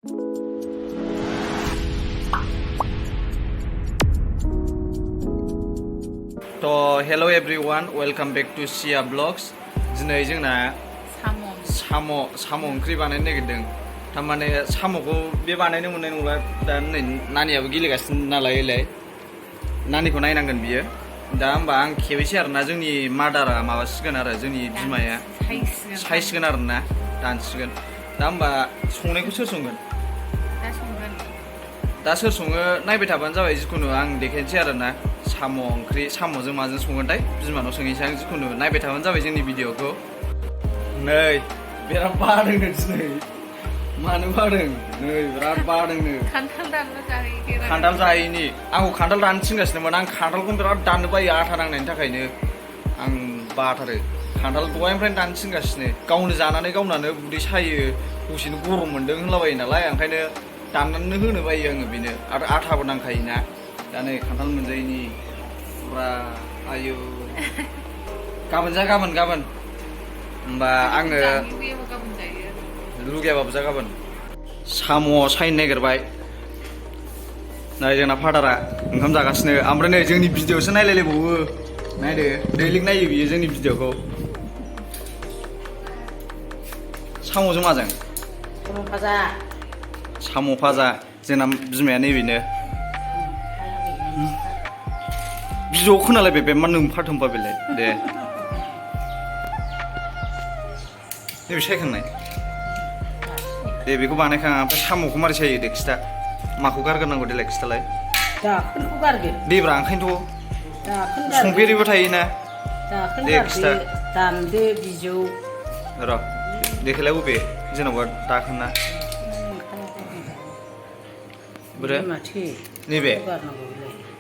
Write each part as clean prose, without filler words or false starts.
So hello everyone, welcome back to Sia Vlogs. Dinwi जोंना साम' ओंख्रि बानायनो नागिरदों. थारमाने साम'खौ बे बानायनो मोननाय नंला. दा नै नानियाबो गेलेगासिनो नालाय नानिखौ नायनांगोन बियो. दा होमबा आं खेबैसै आरोना जोंनि मादारा माबासिगोन आरो जोंनि बिमाया सायसिगोन आरोना दानसिगोन. दा होमबा संनायखौ सोर संगोन? दा सोर सङो नायबाय थाबानो जाबाय. जिखुनु आं देखायनोसै आरोना साम' ओंख्रि साम'जों माजों संगोनथाय बिमानाव सोंहैसै आं. जिखुनु नायबाय थाबानो जाबाय जोंनि भिडिअखौ. नै बिराद बादोंनो दिनै. मानो बादों? नै बिराद बादोंनो. खान्थाल जायैनि आंखौ खान्थाल दाननो थिनगासिनोमोन. आं खान्थालखौ बिराद दाननो बायो आथा नांनायनि थाखायनो. आं बाथारो. खान्थाल दहायनिफ्रायनो दाननो थिनगासिनो. गावनो जानानै गावनानो उदै सायो. दसेनो गरम मोन्दों होनलाबायो नालाय ओंखायनो दाननानै होनो बायो आङो बेनो. आरो आथाबो नांखायोना. दा नै खान्थाल मोनजायैनि फुरा आयु गाबोन जा गाबोन होमबा आङो लुगैयाबाबो जा गाबोन. साम' सायनो नागिरबाय. नै जोंना फादारा ओंखाम जागासिनो. ओमफ्राय नै जोंनि भिडिअसो नायलायलायबावो. नायदो दैलिक नायो बियो जोंनि भिडिअखौ. साम'जों माजों? साम' फाजा. जोंना बिमाया नैबेनो. भिडिअ खोनालायबाय बे मा नोंफा थोमफा बेलाय दे. नैबे सायखांनाय दे बेखौ बानायखाङा. ओमफ्राय साम'खौ मारै सायो दे खिथा. माखौ गारग्रोनांगौ देलाय खिथालाय. दाखोनखौ गारगोन. देब्रा ओंखायनोथ' संफेरैबो थायोना. दे खिथा. दानदो बिजौ. र' देखायलाय बबे जेन'बा दाखोना. बोरो नैबे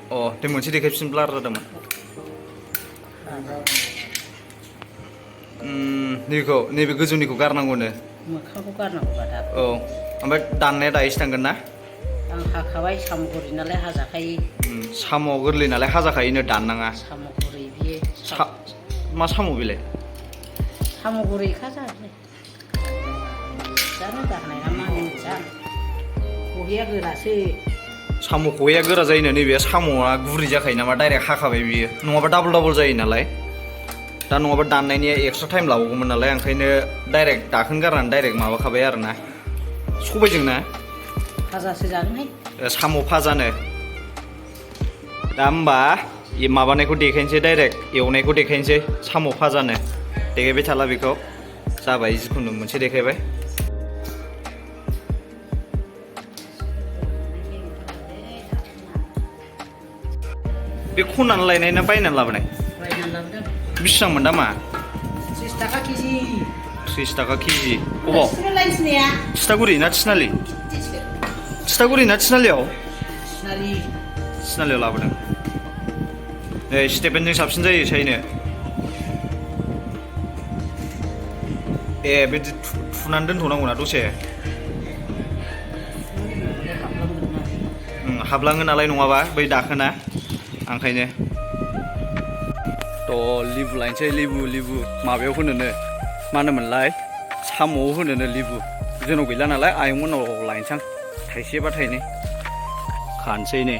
अ दे मोनसे देखायफिन ब्लार जादोंमोन. नैबेखौ नैबे गोजौनिखौ गारनांगौनो. मोखांखौ गारनांगौ दा. औ ओमफ्राय दाननाया दायोसो थांगोन ना? आं हाखाबाय. साम' गोरलै नालाय हाजाखायो. साम' गोरलै नालाय हाजाखायोनो दाननाङा. साम' गुरै बियो. मा साम' बेलाय? साम' गुरैखा जाबाय. जानो दानाय ना मा मोजां. खहेया गोरासो. साम' खहेया गोरा जायोनो. नैबे साम'आ गुरै जाखायो नामा डाइरेक्ट हाखाबाय बियो. नङाबा डाबल जायो नालाय. दा नङाबा दाननायनिया एक्सट्रा टाइम लाबावगौमोन नालाय ओंखायनो डाइरेक्ट दाखोन गारनानै डाइरेक्ट माबाखाबाय आरोना. सबायजों ना? फाजासो जागोनहाय. साम' फाजानो. दा होमबा माबानायखौ देखायनोसै डाइरेक्ट एवनायखौ देखायनोसै. साम' फाजानो देखायबाय थाला बेखौ. जाबाय जिखुनु मोनसे देखायबाय. बे खननानै लायनाय ना बायनानै लाबोनाय? बायनानै लाबोदों. बेसेबांमोन दामा? 30 थाखा केजि. 30 थाखा केजि. अबाव? लायसिनाया थिथागुरि ना थिनालि? थिथागुरि ना थिनालियाव? थिनालियाव लाबोदों. नै स्टेफेनजों साबसिन जायो सायनो. ए बिदि थुनानै दोनथ'नांगौना दसे. हाबलाङो नालाय नङाबा बै दाखोना ओंखायनो. थ' लिबु लायनोसै. लिबु माबायाव होनोनो मा होनोमोनलाय साम'आव होनोनो लिबु. जोंनाव गैला नालाय आयंमोननाव लायनोसै आं. थाइसे बा थाइनै खानोसै नै.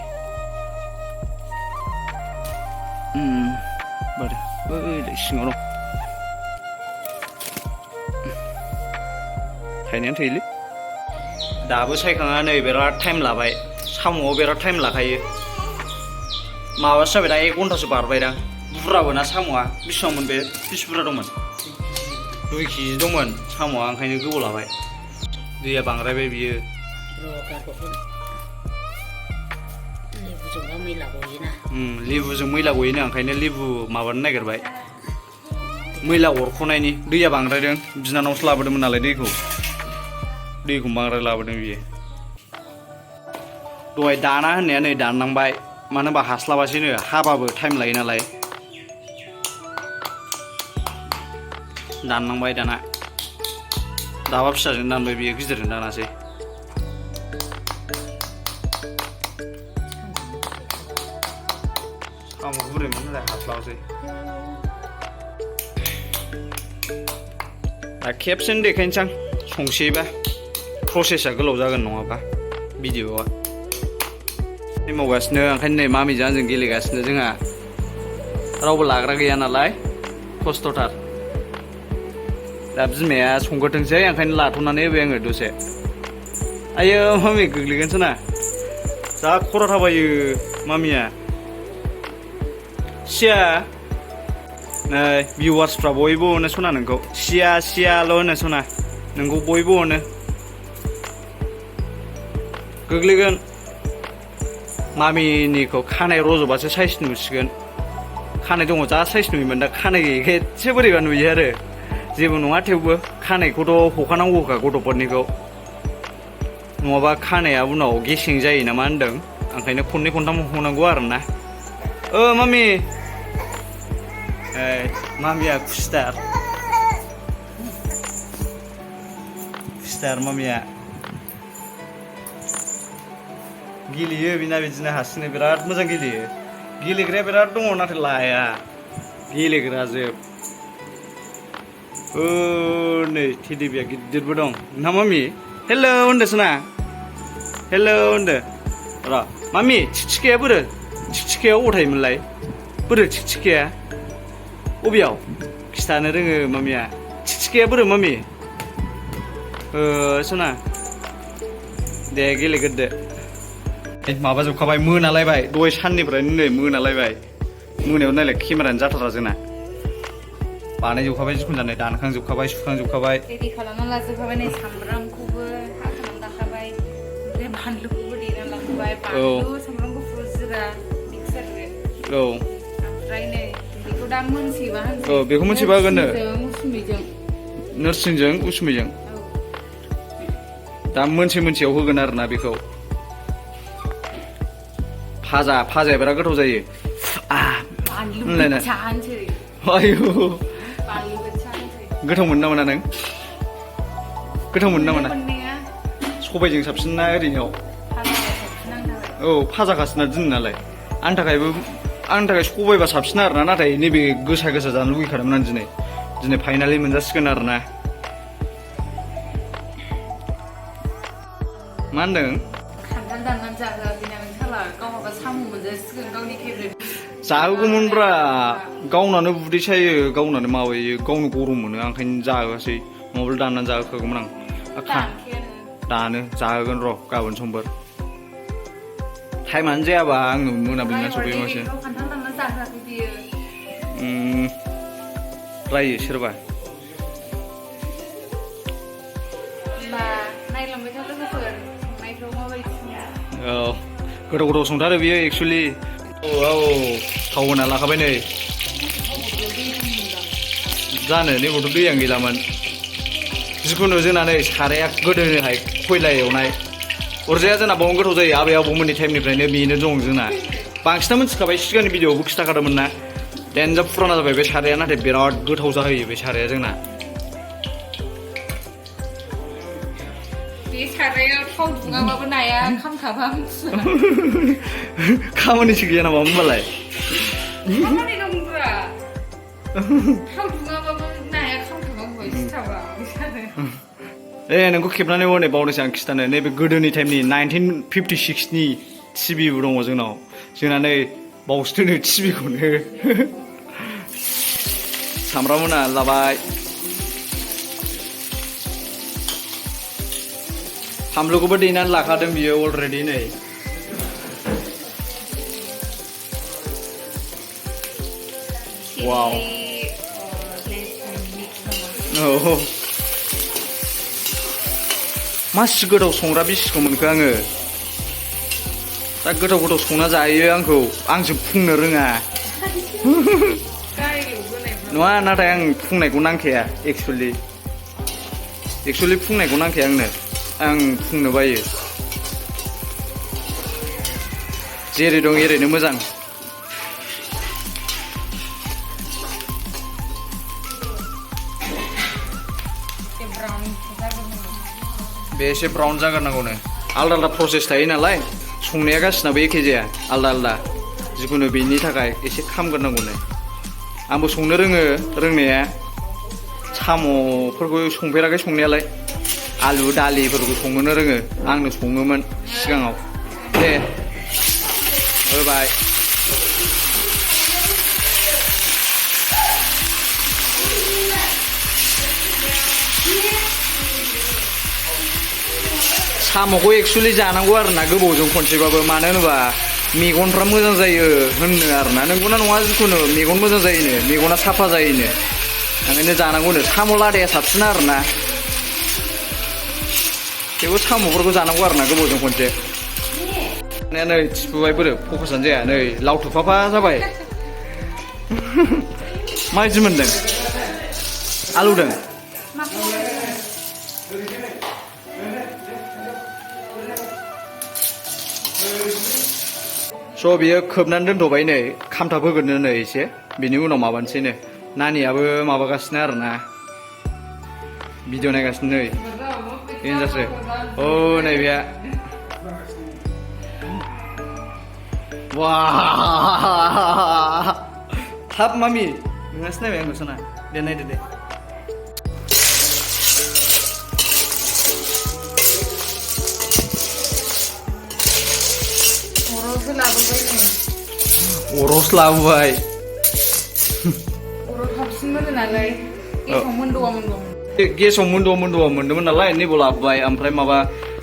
बै सिङाव दं. थाइनैयानो थोयोलै. दाबो सायखाङा. नै बिराद टाइम लाबाय. साम'आव बिराद टाइम लाखायो. माबासो जाबाय दा 1 घन्टासो बारबायदां. बुरजाबो ना साम'आ. बेसेबांमोन बे? बेसे बुरजा दंमोन? 2 केजि दंमोन साम'आ ओंखायनो गोबाव लाबाय. दैया बांद्रायबाय बियो. लेबुजों मैला गयोना ओंखायनो लेबु माबानो नागिरबाय. मैला अरख'नायनि. दैया बांद्रायदों. बिनानावसो लाबोदोंमोन नालाय दैखौ बांद्राय लाबोदों बियो. दहाय दाना होननाया नै दाननांबाय. मानो होनबा हास्लाबासैनो. हाबाबो टाइम लायो नालाय दाननांबाय दाना. दाबा फिसाजों दानबाय बियो. गिदिरजों दानासै. साम' गुरै मोन नालाय हास्लाबासै. दा खेबसेनो देखायनोसै आं संसैबा. प्रसेसा गोलाव जागोन नङाबा भिडिअआ मावगासिनो ओंखायनो नै मामिजों आंजों गेलेगासिनो जोंहा रावबो लाग्रा गैया नालाय खस्थ'थार दा बिमाया संगोरथोंसै ओंखायनो लाथ'नानै होबाय आङो दसे आयो मामि गोग्लैगोनसो ना जा खरा थाबायो मामिया सिया नै भिउवार्सफ्रा बयबो अनो सना नोंखौ सिया सियाल' होनो सना नोंखौ बयबो अनो गोग्लैगोन मामिनिखौ खानाय रज'बासो साइज नुसिगोन खानाय दङ जा साइज नुयोमोन दा खानाय गैयैखाय एसे बोरैबा नुयो आरो जेबो नङा थेवबो खानायखौथ' हखानांगौखा गथ'फोरनिखौ नङाबा खानाया उनाव गेसें जायो ना मा होनदों ओंखायनो खननै खनथाम हनांगौ आरो ना मामि मामिया खुसिथार मामिया गेलेयो बिना बिदिनो हारसिंनो बिराद मोजां गेलेयो गेलेग्राया बिराद दङ नाथाय लाया गेलेग्रा जोब नै टेडिबिया गिदिरबो दं ना मामि हेलौ होनदोसो ना हेलौ होनदो र' मामि थिखथिखाया बोरो थिखथिखाया अबाव थायोमोनलाय बोरो थिखथिखाया अबेयाव खिथानो रोङो मामिया थिखथिखाया बोरो मामि सना दे गेलेग्रोदो माबा जोबखाबाय मोनालायबाय दहाय साननिफ्रायनो नै मोनालायबाय मोनायाव नायलाय केमेरानि जाथारा जोंना बानायजोबखाबाय जिखुनु जानाय दानखांजोबखाबाय सुखांजोबखाबाय रेडि खालामना लाजोबखाबाय नै सामब्रामखौबो हाखानानै लाखाबाय ओमफ्राय बानलुखौबो देनानै लाखाबाय बानलु सामब्राम गुफुर जिरा मिक्सारजों ओमफ्राय नै बेखौ दा मोनसेबा होनसै बेखौ मोनसेबा होगोन उसुमिजों नोरसिंजों उसुमिजों दा मोनसेयाव होगोन आरोना बेखौ फाजाया बिराद गोथाव जायो आयु गोथाव मोनो ना मोना नों गोथाव मोनो ना मोना सबायजों साबसिन ना ओरैनो फाजाखासो ना दिनो नालाय आंनि थाखाय सबायबा साबसिन आरोना नाथाय नैबे गोसा जानो लुगैखादोंमोन आं दिनै फाइनालि मोनजासिगोन आरोना मा होनदों जाहोगौमोनब्रा गावनानो उदै सायो गावनानो माबायो गावनो गरम मोनो ओंखायनो जाहोआसै नङाब्ला दाननानै जाहोखागौमोन आं दानो जाहोगोन र' गाबोन समफोर टाइमानो जायाबा आङो मोनाबिलिना सफैबासो रायो सोरबा गोथाव संथारो बियो एक्सुवेलि थाव होना लाखाबाय नै जानो नैबावथ' दैयानो गैलामोन जिखुनु जोंना नै साराया गोदोनोहाय खयला एवनाय अरजाया जोंना बावनो गोथाव जायो आबै आबौमोननि टाइमनिफ्रायनो बेनो दं जोंना बांसिना मिथिखाबाय सिगांनि भिडिअआवबो खिथाखादोंमोन ना देनजा फुराना जाबाय बे साराया नाथाय बिराद गोथाव जाहोयो बे साराया जोंना सारायाव थाव दुङाबाबो नाया खामखाबा खामानिसो गैया नामा होनबालाय खामानि दंब्रा थाव दुङाबाबो नाया खामखाबा सिथाबा नोंखौ खेबनानै हनै बावदोंसै आं खिथानो नैबे गोदोनि टाइमनि 1956नि टिभिबो दङ जोंना नै बावसो दोनो टिभिखौनो सामब्राम होना लाबाय फानलुखौबो देनानै लाखादों बियो अलरेडि नै वाव मासि गोथाव संग्रा बिसिखौ मोनखो आङो दा गोथाव संना जायो आंसो फुंनो रोङा नङा नाथाय आं फुंनायखौ नांखाया एक्सुवेलि फुंनायखौ नांखाया आं फुंनो बायो जेरै दं एरैनो मोजां बे एसे ब्राउन जाग्रोनांगौनो आलदा प्रसेस थायो नालाय संनाया गासिनाबो एखे जाया आलदा जिखुनु बेनि थाखाय एसे खामग्रोनांगौनो आंबो संनो रोङो रोंनाया साम'फोरखौ संफेराखै संनायालाय आलु दालिफोरखौ संनो रोङो आंनो सङोमोन सिगाङाव दे होबाय साम'खौ एक्सुवेलि जानांगौ आरोना गोबावजों खनसेबाबो मानो होनोबा मेगनफ्रा मोजां जायो होननो आरोना नंगौना नङा जिखुनु मेगन मोजां जायोनो मेगना साफा जायोनो ओंखायनो जानांगौनो साम' लादाया साबसिन आरोना थेवबो साम'फोरखौ जानांगौ आरोना गोबावजों खनसे नै थिफुबाय बोरो फकासानो जाया नै लावथुफाफा जाबाय माबायदि मोनदों आलौदों स' बियो खोबनानै दोनथ'बाय नै खामथाब होगोननो नै एसे बिनि उनाव माबानोसैनो नानियाबो माबागासिनो आरोना भिडिअ नायगासिनो नै देनजारसो औ नै बेहा वा थाब मामि नोंहासो नायबाय आंखौ सना दे नायदो दे अरावसो लाबोबाय गेसाव मोनद'आ मोनदोंमोन नालाय नैबाव लाबोबाय ओमफ्राय माबा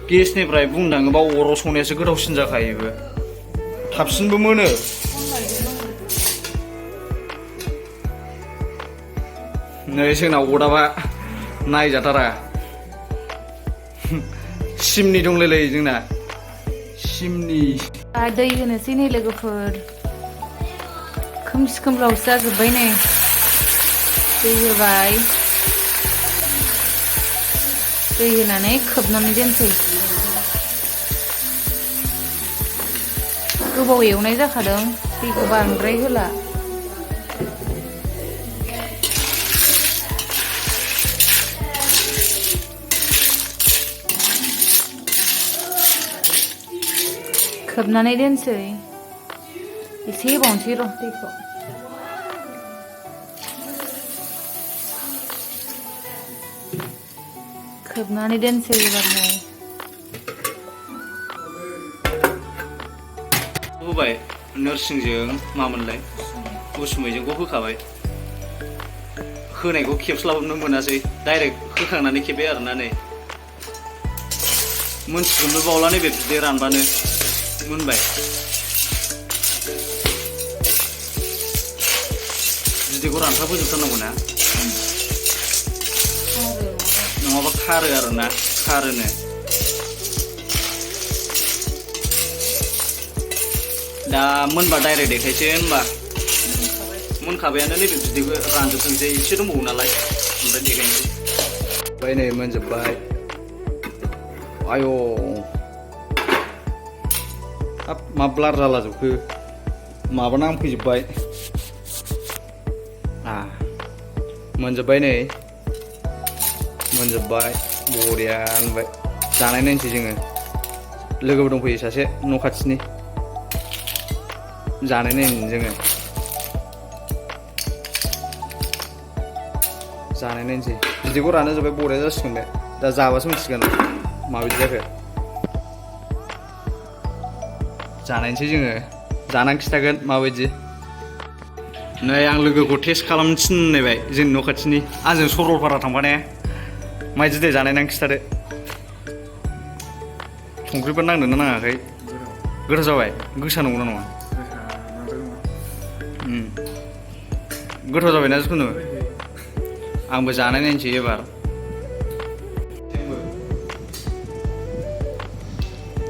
गेसनिफ्राय बुंनो थाङोबा अराव संनायासो गोथावसिन जाखायोबो थाबसिनबो मोनो नै जोंना अदाबा नायजाथारा सिमनि दंलायलायो जोंना सिमनि दै होनोसै नै लोगोफोर खोमसि खोमलावसो जाजोब्बाय नै दै होबाय दै होनानै खोबनानै दोनसै गोबाव एवनाय जाखादों दैखौ बांद्राय होला खोबनानै दोनसै एसे होबावनोसै र' दैखौ खोबनानै दोनसै एबारहाय होबाय नोरसिंजों मामोनलाय उसुमैजोंखौ होखाबाय होनायखौ खेबस्लाबनो मोनासै डाइरेक्ट होखांनानै खेबबाय आरोना नै मोनसिगोनबो बावला नैबे बिदै रानबानो मोनबाय बिदैखौ रानथाब होजोबथारनांगौ ना नङाबा खारो आरोना खारोनो दा मोनबा डाइरेक्ट देखायसै होनबा मोनखाबायानो नैबे बिदैखौ रानजोबथोंसै एसे दंबावो नालाय ओमफ्राय देखायनोसै ओमफ्राय नै मोनजोब्बाय आय' हाब मा ब्लार जालाजोबखो माबा नांफैजोब्बाय मोनजोब्बाय नै मोनजोब्बाय बरिया होनबाय जानाय नायनोसै जोङो लोगोबो दंफैयो सासे न' खाथिनि जानाय नायनो जोङो जानाय नायनोसै बिदैखौ रानो जोब्बाय बरिया जासिगोन बे दा जाबासो मिथिगोन माबायदि जाखो जानायनोसै जोङो जानानै खिथागोन माबायदि नै आं लोगोखौ टेस्ट खालामनो थिननायबाय जोंनि न' खाथिनि आंजों सरलपारा थांफानाया माबायदि दे जानायनानै खिथादो संख्रिफोर नांदोंना नाङाखै गोथाव जाबाय गोसा नंगौना नङा गोथाव जाबायना जिखुनु आंबो जानाय नायनोसै एबार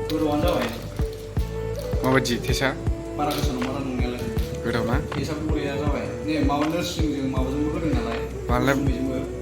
गोथावानो जाबाय माबायदि टेस्टआ बारा गोसा नङा नंनायालाय गोथाव ना टेस्टआ बरिया जाबाय नै माबा नोरसिंजों माबाजोंबो होदों नालाय बांद्राय उसुमैजोंबो